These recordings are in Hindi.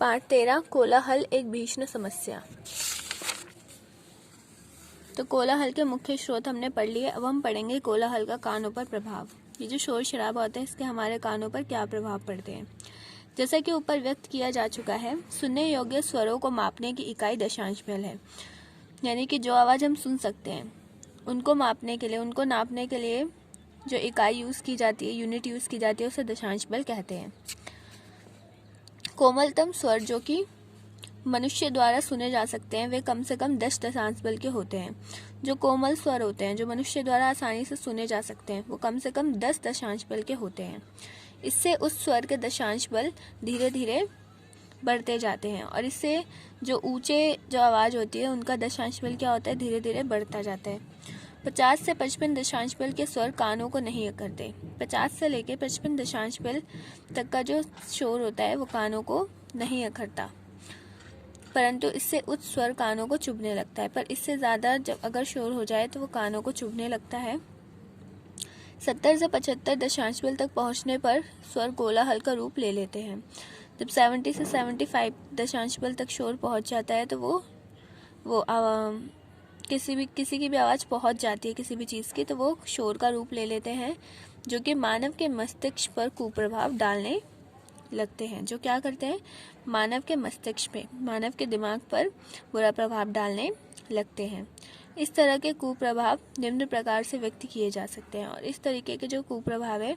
पाठ 13 कोलाहल एक भीषण समस्या। तो कोलाहल के मुख्य स्रोत हमने पढ़ लिए। अब हम पढ़ेंगे कोलाहल का कानों पर प्रभाव। ये जो शोर शराबा होता है इसके हमारे कानों पर क्या प्रभाव पड़ते हैं। जैसा कि ऊपर व्यक्त किया जा चुका है, सुनने योग्य स्वरों को मापने की इकाई दशांश बेल है। यानी कि जो आवाज़ हम सुन सकते हैं उनको मापने के लिए, उनको नापने के लिए जो इकाई यूज़ की जाती है, यूनिट यूज़ की जाती है, उसे दशांश बेल कहते हैं। कोमलतम स्वर जो कि मनुष्य द्वारा सुने जा सकते हैं वे कम से कम 10 दशांश बल के होते हैं। जो कोमल स्वर होते हैं जो मनुष्य द्वारा आसानी से सुने जा सकते हैं वो कम से कम 10 दशांश बल के होते हैं। इससे उस स्वर के दशांश बल धीरे धीरे बढ़ते जाते हैं और इससे जो ऊंचे जो आवाज़ होती है उनका दशांश बल क्या होता है, धीरे धीरे बढ़ता जाता है। 50 से 55 दशांश बल के स्वर कानों को नहीं अखरते। 50 से लेकर 55 दशांश बल तक का जो शोर होता है वो कानों को नहीं अखरता, परंतु इससे उच्च स्वर कानों को चुभने लगता है। पर इससे ज़्यादा जब अगर शोर हो जाए तो वो कानों को चुभने लगता है। 70 से 75 दशांश बल तक पहुंचने पर स्वर कोलाहल का रूप ले लेते हैं। जब 70 से 75 दशांश बल तक शोर पहुंच जाता है तो वो किसी की भी आवाज़ पहुंच जाती है किसी भी चीज़ की, तो वो शोर का रूप ले लेते हैं, जो कि मानव के मस्तिष्क पर कुप्रभाव डालने लगते हैं। जो क्या करते हैं, मानव के मस्तिष्क पे, मानव के दिमाग पर बुरा प्रभाव डालने लगते हैं। इस तरह के कुप्रभाव निम्न प्रकार से व्यक्त किए जा सकते हैं और इस तरीके के जो कुप्रभाव है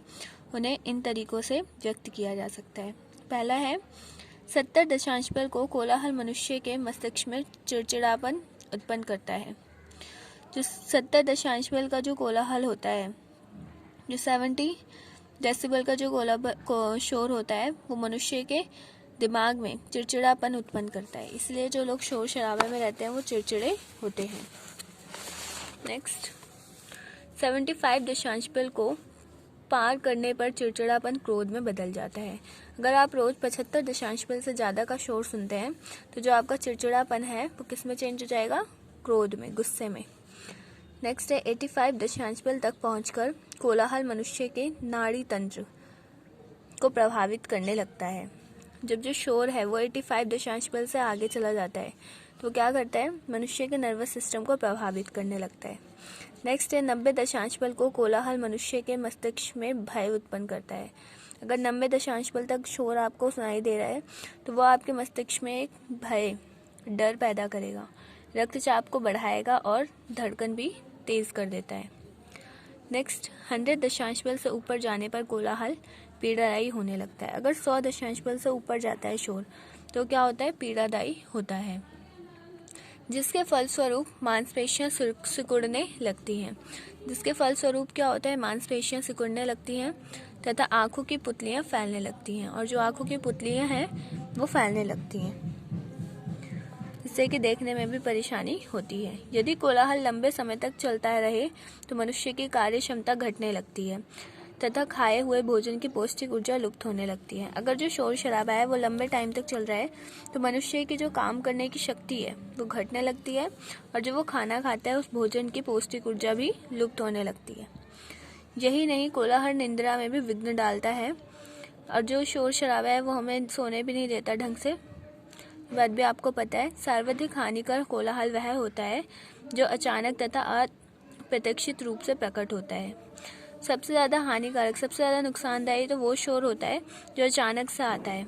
उन्हें इन तरीकों से व्यक्त किया जा सकता है। पहला है 70 दशांश बल को कोलाहल मनुष्य के मस्तिष्क में चिड़चिड़ापन उत्पन्न करता है। जो 70 दशांश बल का जो कोलाहल होता है, जो 70 डेसिबल का जो शोर होता है वो मनुष्य के दिमाग में चिड़चिड़ापन उत्पन्न करता है। इसलिए जो लोग शोर शराबे में रहते हैं वो चिड़चिड़े होते हैं। नेक्स्ट, 75 दशांश बल को पार करने पर चिड़चिड़ापन क्रोध में बदल जाता है। अगर आप रोज 75 दशांश बल से ज़्यादा का शोर सुनते हैं तो जो आपका चिड़चिड़ापन है वो किस में चेंज हो जाएगा, क्रोध में, गुस्से में। नेक्स्ट है 85 दशांश बल तक पहुंचकर कोलाहल मनुष्य के नाड़ी तंत्र को प्रभावित करने लगता है। जब जो शोर है वो 85 दशांश बल से आगे चला जाता है तो क्या करता है, मनुष्य के नर्वस सिस्टम को प्रभावित करने लगता है। नेक्स्ट है 90 दशांश बल को कोलाहल मनुष्य के मस्तिष्क में भय उत्पन्न करता है। अगर 90 दशांश बल तक शोर आपको सुनाई दे रहा है तो वो आपके मस्तिष्क में एक भय, डर पैदा करेगा, रक्तचाप को बढ़ाएगा और धड़कन भी तेज कर देता है। नेक्स्ट, 100 दशांश बल से ऊपर जाने पर कोलाहल पीड़ादायी होने लगता है। अगर 100 दशांश बल से ऊपर जाता है शोर तो क्या होता है, पीड़ादायी होता है, जिसके फलस्वरूप मांसपेशियां सिकुड़ने लगती हैं। जिसके फलस्वरूप क्या होता है, मांसपेशियां सिकुड़ने लगती हैं तथा आंखों की पुतलियां फैलने लगती हैं और जो आंखों की पुतलियां हैं वो फैलने लगती हैं, जिससे कि देखने में भी परेशानी होती है। यदि कोलाहल लंबे समय तक चलता रहे तो मनुष्य की कार्य क्षमता घटने लगती है तथा खाए हुए भोजन की पौष्टिक ऊर्जा लुप्त होने लगती है। अगर जो शोर शराबा है वो लंबे टाइम तक चल रहा है तो मनुष्य की जो काम करने की शक्ति है वो घटने लगती है और जो वो खाना खाता है उस भोजन की पौष्टिक ऊर्जा भी लुप्त होने लगती है। यही नहीं, कोलाहल निंद्रा में भी विघ्न डालता है और जो शोर शराबा है वो हमें सोने भी नहीं देता ढंग से। बात भी आपको पता है, सर्वाधिक हानिकर कोलाहल वह होता है जो अचानक तथा अप्रत्याशित रूप से प्रकट होता है। सबसे ज़्यादा हानिकारक, सबसे ज़्यादा नुकसानदायी तो वो शोर होता है जो अचानक से आता है,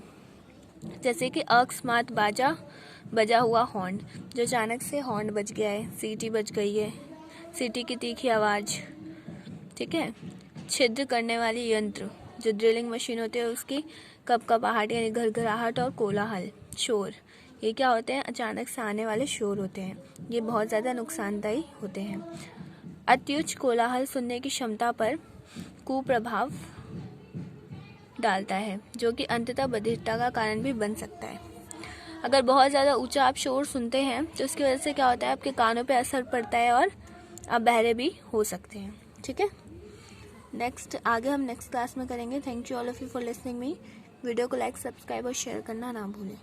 जैसे कि अकस्मात बजा हुआ हॉर्न। जो अचानक से हॉर्न बज गया है, सीटी बज गई है, सीटी की तीखी आवाज़, ठीक है। छिद्र करने वाली यंत्र, जो ड्रिलिंग मशीन होती है उसकी कपकपाहट यानी घरघराहट और कोलाहल शोर, ये क्या होते हैं, अचानक से आने वाले शोर होते हैं। ये बहुत ज़्यादा नुकसानदायी होते हैं। अत्युच्च कोलाहल सुनने की क्षमता पर कुप्रभाव डालता है, जो कि अंततः बधिरता का कारण भी बन सकता है। अगर बहुत ज़्यादा ऊंचा आप शोर सुनते हैं तो इसकी वजह से क्या होता है, आपके कानों पे असर पड़ता है और आप बहरे भी हो सकते हैं, ठीक है। नेक्स्ट, आगे हम नेक्स्ट क्लास में करेंगे। Thank you all of you for listening me. Video को लाइक, सब्सक्राइब और शेयर करना ना भूलें।